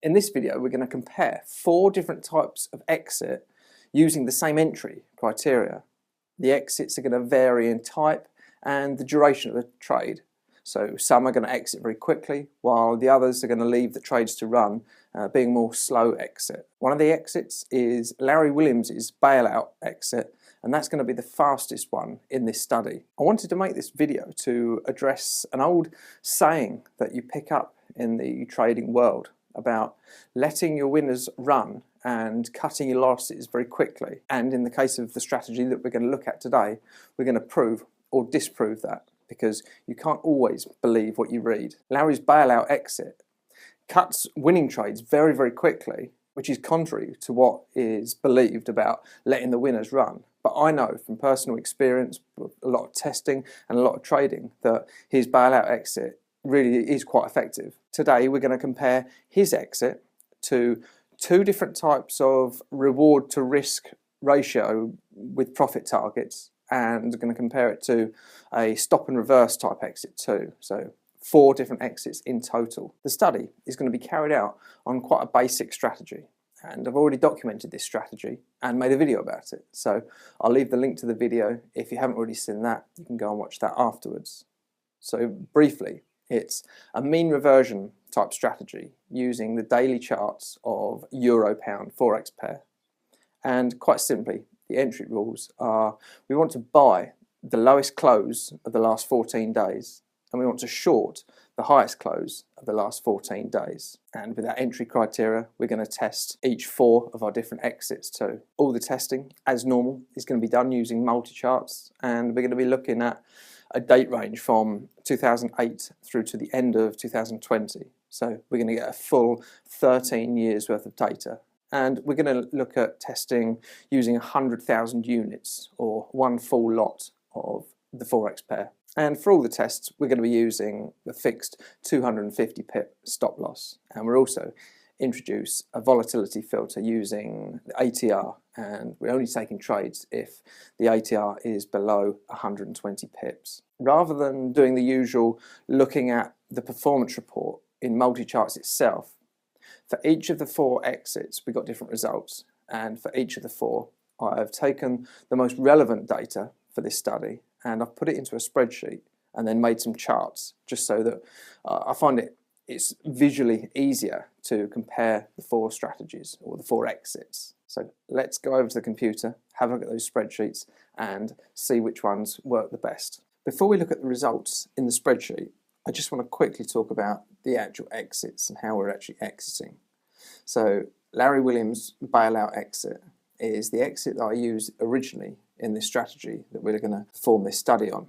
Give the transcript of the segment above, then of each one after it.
In this video, we're going to compare 4 different types of exit using the same entry criteria. The exits are going to vary in type and the duration of the trade. So some are going to exit very quickly, while the others are going to leave the trades to run, being more slow exit. One of the exits is Larry Williams' bailout exit, and that's going to be the fastest one in this study. I wanted to make this video to address an old saying that you pick up in the trading world about letting your winners run and cutting your losses very quickly. And in the case of the strategy that we're going to look at today, we're going to prove or disprove that, because you can't always believe what you read. Larry's bailout exit cuts winning trades very, very quickly, which is contrary to what is believed about letting the winners run. But I know from personal experience, a lot of testing and a lot of trading, that his bailout exit really is quite effective. Today we're going to compare his exit to 2 different types of reward to risk ratio with profit targets, and we're going to compare it to a stop and reverse type exit too. So 4 different exits in total. The study is going to be carried out on quite a basic strategy, and I've already documented this strategy and made a video about it. So I'll leave the link to the video. If you haven't already seen that, you can go and watch that afterwards. So briefly, it's a mean reversion type strategy using the daily charts of Euro-Pound Forex pair. And quite simply, the entry rules are: we want to buy the lowest close of the last 14 days, and we want to short the highest close of the last 14 days. And with that entry criteria, we're going to test each 4 of our different exits too. All the testing, as normal, is going to be done using Multicharts, and we're going to be looking at a date range from 2008 through to the end of 2020. So we're going to get a full 13 years worth of data. And we're going to look at testing using 100,000 units, or 1 full lot of the Forex pair. And for all the tests, we're going to be using the fixed 250 pip stop loss. And we'll also introduce a volatility filter using the ATR, and we're only taking trades if the ATR is below 120 pips. Rather than doing the usual looking at the performance report in Multicharts itself, for each of the 4 exits we got different results, and for each of the 4 I've taken the most relevant data for this study and I've put it into a spreadsheet and then made some charts, just so that I find it's visually easier to compare the 4 strategies, or the 4 exits. So let's go over to the computer, have a look at those spreadsheets and see which ones work the best. Before we look at the results in the spreadsheet, I just want to quickly talk about the actual exits and how we're actually exiting. So Larry Williams' bailout exit is the exit that I used originally in this strategy that we're going to perform this study on.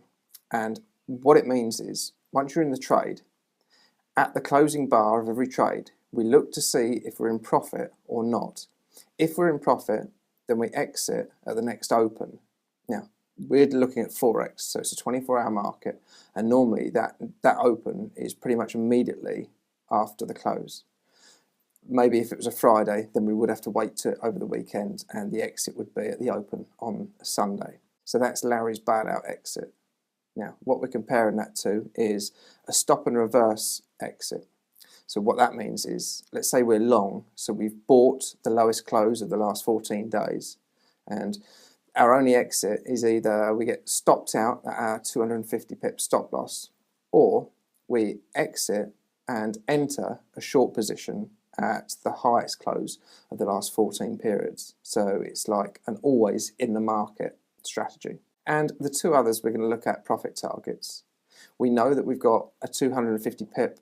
And what it means is, once you're in the trade, at the closing bar of every trade, we look to see if we're in profit or not. If we're in profit, then we exit at the next open. Now, we're looking at Forex, so it's a 24-hour market, and normally that open is pretty much immediately after the close. Maybe if it was a Friday, then we would have to wait to over the weekend, and the exit would be at the open on a Sunday. So that's Larry's bailout exit. Now, what we're comparing that to is a stop and reverse exit. So what that means is, let's say we're long, so we've bought the lowest close of the last 14 days, and our only exit is either we get stopped out at our 250 pip stop loss, or we exit and enter a short position at the highest close of the last 14 periods. So it's like an always in the market strategy. And the 2 others, we're going to look at profit targets. We know that we've got a 250 pip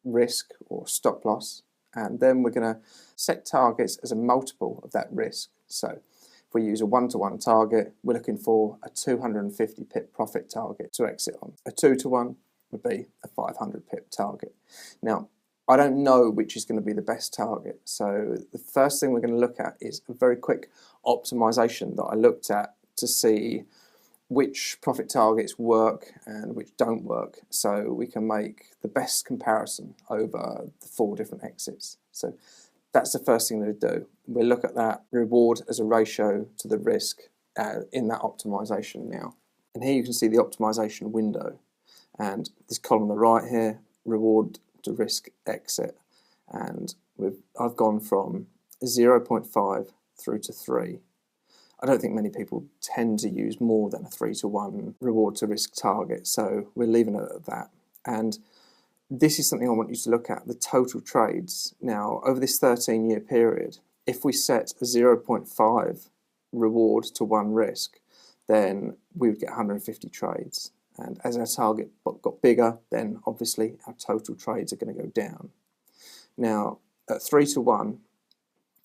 risk or stop loss, and then we're going to set targets as a multiple of that risk. So if we use a 1-to-1 target, we're looking for a 250 pip profit target to exit on. A 2-to-1 would be a 500 pip target. Now, I don't know which is going to be the best target, so the first thing we're going to look at is a very quick optimization that I looked at to see which profit targets work and which don't work, so we can make the best comparison over the 4 different exits. So that's the first thing we'll do. We'll look at that reward as a ratio to the risk in that optimization now. And here you can see the optimization window, and this column on the right here, reward to risk exit, and I've gone from 0.5 through to 3. I don't think many people tend to use more than a 3-to-1 reward to risk target, so we're leaving it at that. And this is something I want you to look at, the total trades. Now, over this 13-year period, if we set a 0.5 reward to 1 risk, then we would get 150 trades. And as our target got bigger, then obviously our total trades are going to go down. Now, at 3-to-1,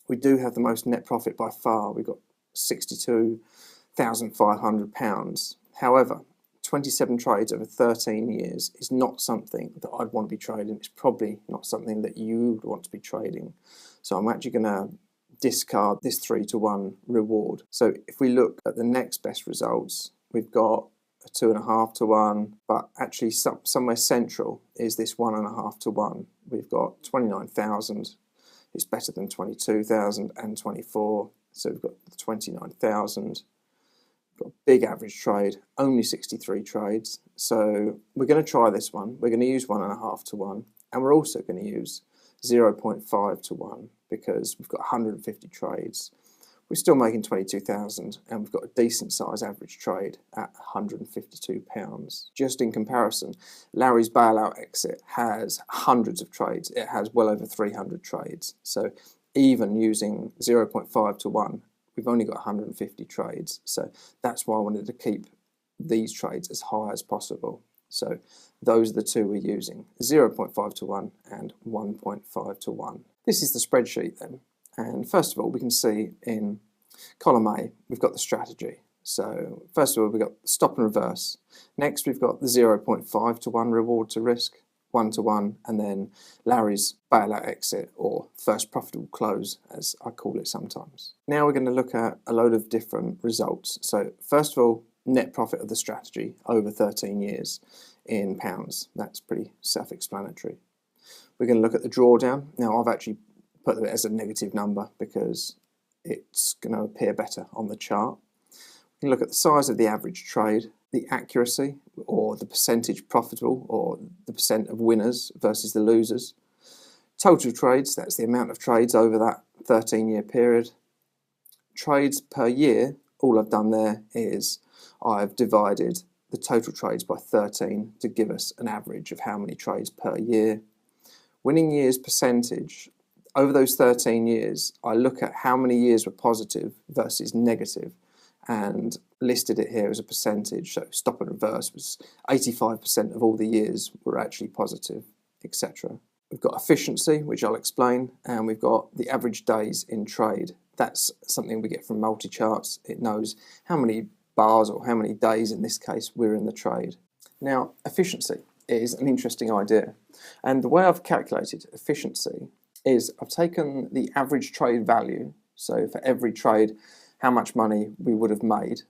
we do have the most net profit by far. We've got £62,500. However, 27 trades over 13 years is not something that I'd want to be trading. It's probably not something that you would want to be trading. So I'm actually going to discard this 3-to-1 reward. So if we look at the next best results, we've got a 2.5-to-1, but actually somewhere central is this 1.5-to-1. We've got 29,000. It's better than 22,000 and 24. So we've got 29,000. Got a big average trade, only 63 trades. So we're going to try this one. We're going to use 1.5-to-1, and we're also going to use 0.5-to-1 because we've got 150 trades. We're still making 22,000, and we've got a decent size average trade at £152. Just in comparison, Larry's Bailout exit has hundreds of trades. It has well over 300 trades. So even using 0.5-to-1, we've only got 150 trades. So that's why I wanted to keep these trades as high as possible. So those are the two we're using, 0.5-to-1 and 1.5-to-1. This is the spreadsheet then. And first of all, we can see in column A, we've got the strategy. So first of all, we've got stop and reverse. Next, we've got the 0.5-to-1 reward to risk, 1-to-1, and then Larry's Bailout exit, or first profitable close, as I call it sometimes. Now we're going to look at a load of different results. So first of all, net profit of the strategy over 13 years in pounds. That's pretty self-explanatory. We're going to look at the drawdown. Now I've actually put it as a negative number because it's going to appear better on the chart. We can look at the size of the average trade, the accuracy, or the percentage profitable, or the percent of winners versus the losers. Total trades, that's the amount of trades over that 13-year period. Trades per year, all I've done there is I've divided the total trades by 13 to give us an average of how many trades per year. Winning years percentage, over those 13 years, I look at how many years were positive versus negative and listed it here as a percentage. So stop and reverse was 85% of all the years were actually positive, etc. We've got efficiency, which I'll explain, and we've got the average days in trade. That's something we get from Multicharts. It knows how many bars, or how many days in this case, we're in the trade. Now, efficiency is an interesting idea, and the way I've calculated efficiency is I've taken the average trade value, so for every trade how much money we would have made,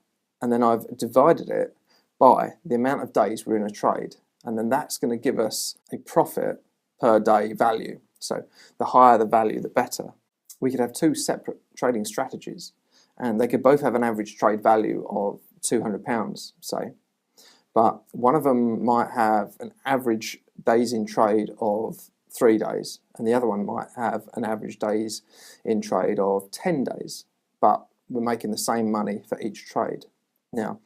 and then I've divided it by the amount of days we're in a trade, and then that's going to give us a profit per day value. So the higher the value, the better. We could have two separate trading strategies, and they could both have an average trade value of £200, say, but one of them might have an average days in trade of 3 days, and the other one might have an average days in trade of 10 days, but we're making the same money for each trade. Now,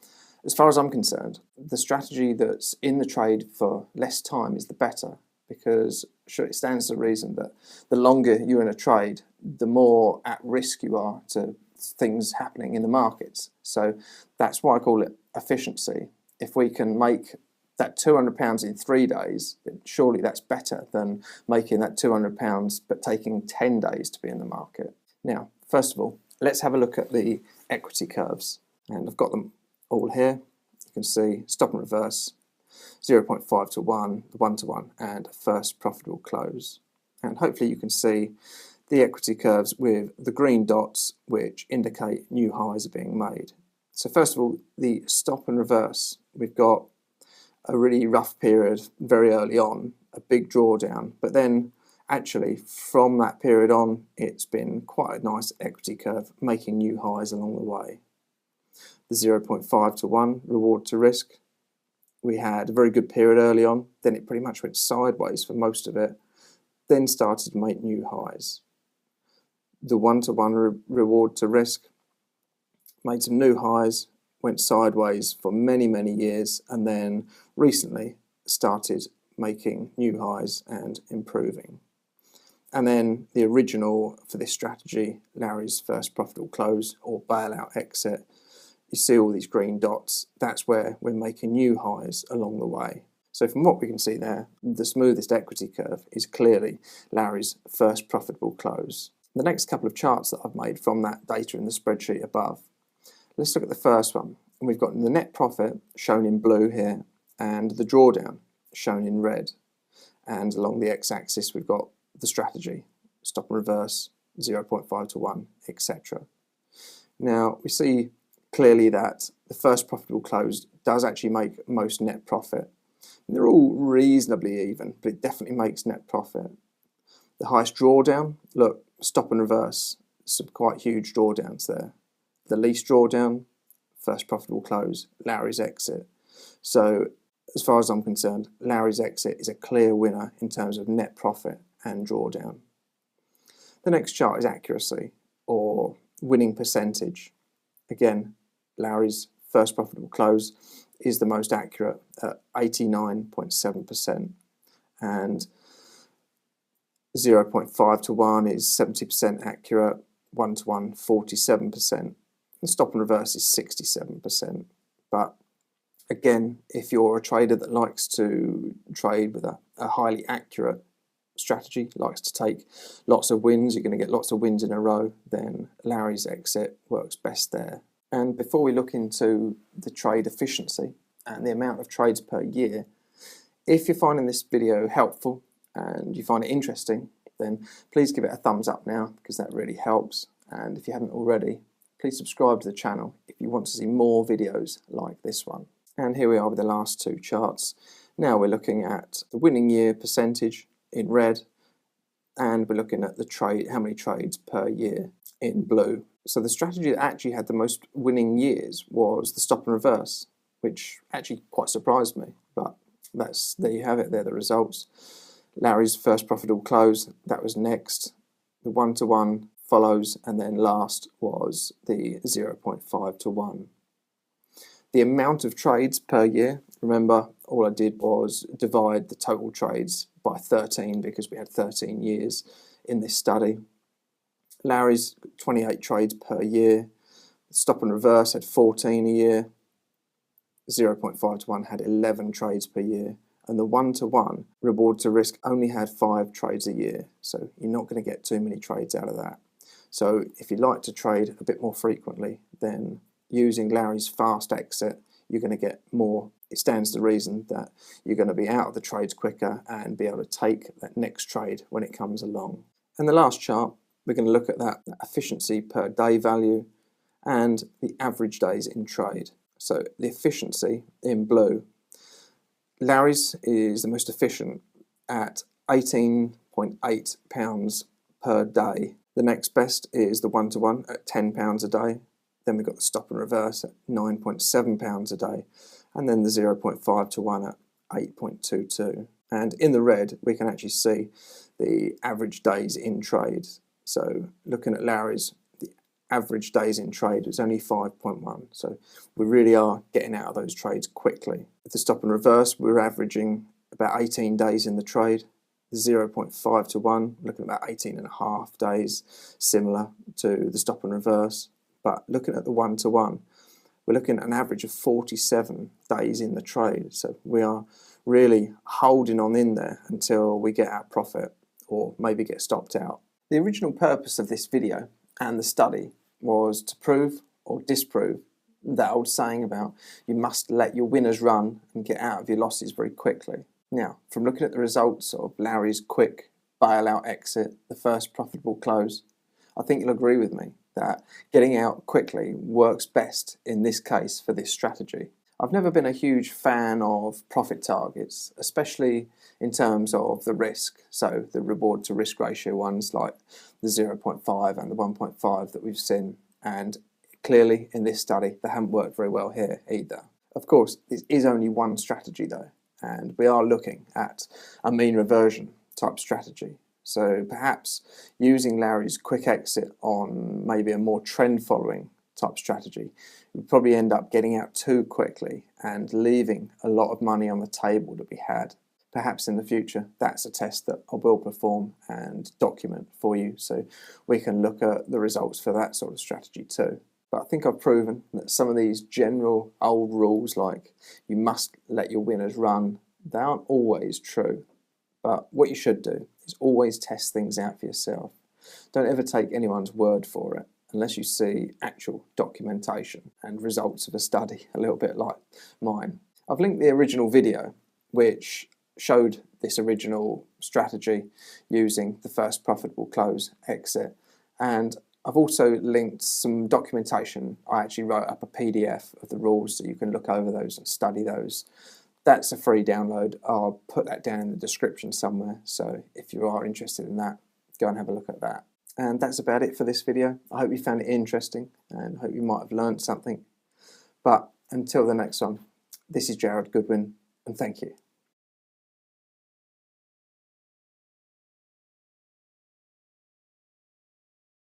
as far as I'm concerned, the strategy that's in the trade for less time is the better, because sure, it stands to reason that the longer you're in a trade, the more at risk you are to things happening in the markets. So that's why I call it efficiency. If we can make that £200 in 3 days, then surely that's better than making that £200 but taking 10 days to be in the market. Now, first of all, let's have a look at the equity curves, and I've got them all here. You can see stop and reverse, 0.5-to-1, the 1-to-1, and first profitable close. And hopefully you can see the equity curves with the green dots, which indicate new highs are being made. So first of all, the stop and reverse. We've got a really rough period very early on, a big drawdown, but then actually from that period on, it's been quite a nice equity curve, making new highs along the way. The 0.5-to-1 reward to risk. We had a very good period early on, then it pretty much went sideways for most of it. then started to make new highs. The one-to-one reward to risk made some new highs, went sideways for many, many years, and then recently started making new highs and improving. And then the original for this strategy, Larry's first profitable close or bailout exit, you see all these green dots, that's where we're making new highs along the way. So from what we can see there, the smoothest equity curve is clearly Larry's first profitable close. The next couple of charts that I've made from that data in the spreadsheet above, let's look at the first one. And we've got the net profit shown in blue here and the drawdown shown in red. And along the x-axis we've got the strategy, stop and reverse, 0.5 to 1, etc. Now we see clearly that the first profitable close does actually make most net profit. And they're all reasonably even, but it definitely makes net profit. The highest drawdown, look, stop and reverse, some quite huge drawdowns there. The least drawdown, first profitable close, Larry's exit. So as far as I'm concerned, Larry's exit is a clear winner in terms of net profit and drawdown. The next chart is accuracy or winning percentage. Again, Larry's first profitable close is the most accurate at 89.7%, and 0.5 to 1 is 70% accurate, 1 to 1 47%, and stop and reverse is 67%. But again, if you're a trader that likes to trade with a highly accurate strategy, likes to take lots of wins, you're going to get lots of wins in a row, then Larry's exit works best there. And before we look into the trade efficiency and the amount of trades per year, if you're finding this video helpful and you find it interesting, then please give it a thumbs up now, because that really helps. And if you haven't already, please subscribe to the channel if you want to see more videos like this one. And here we are with the last two charts. Now we're looking at the winning year percentage in red, and we're looking at the trade, how many trades per year in blue. So the strategy that actually had the most winning years was the stop and reverse, which actually quite surprised me, but there you have it, they're the results. Larry's first profitable close, that was next. The 1 to 1 follows, and then last was the 0.5 to 1. The amount of trades per year, remember, all I did was divide the total trades by 13 because we had 13 years in this study. Larry's 28 trades per year, stop and reverse had 14 a year, 0.5 to 1 had 11 trades per year, and the 1 to 1 reward to risk only had 5 trades a year, so you're not going to get too many trades out of that. So if you like to trade a bit more frequently, then using Larry's fast exit, you're going to get more. It stands to reason that you're going to be out of the trades quicker and be able to take that next trade when it comes along. And the last chart, we're going to look at that efficiency per day value and the average days in trade. So the efficiency in blue, Larry's is the most efficient at £18.8 per day. The next best is the 1 to 1 at £10 a day. Then we've got the stop and reverse at £9.7 a day, and then the 0.5 to 1 at 8.22. And in the red, we can actually see the average days in trade. So looking at Larry's, the average days in trade was only 5.1. So we really are getting out of those trades quickly. With the stop and reverse, we're averaging about 18 days in the trade. The 0.5 to 1, looking at about 18.5 days, similar to the stop and reverse. But looking at the 1 to 1, we're looking at an average of 47 days in the trade. So we are really holding on in there until we get our profit or maybe get stopped out. The original purpose of this video and the study was to prove or disprove that old saying about you must let your winners run and get out of your losses very quickly. Now, from looking at the results of Larry's quick bailout exit, the first profitable close, I think you'll agree with me that getting out quickly works best in this case for this strategy. I've never been a huge fan of profit targets, especially in terms of the risk. So the reward to risk ratio ones like the 0.5 and the 1.5 that we've seen. And clearly in this study, they haven't worked very well here either. Of course, this is only one strategy though, and we are looking at a mean reversion type strategy. So perhaps using Larry's quick exit on maybe a more trend following type strategy, we'd probably end up getting out too quickly and leaving a lot of money on the table that we had. Perhaps in the future, that's a test that I will perform and document for you so we can look at the results for that sort of strategy too. But I think I've proven that some of these general old rules, like you must let your winners run, they aren't always true. But what you should do is always test things out for yourself. Don't ever take anyone's word for it unless you see actual documentation and results of a study, a little bit like mine. I've linked the original video which showed this original strategy using the first profitable close exit, and I've also linked some documentation. I actually wrote up a PDF of the rules so you can look over those and study those. That's a free download. I'll put that down in the description somewhere, so if you are interested in that, go and have a look at that. And that's about it for this video. I hope you found it interesting and hope you might have learned something. But until the next one, this is Jared Goodwin, and thank you.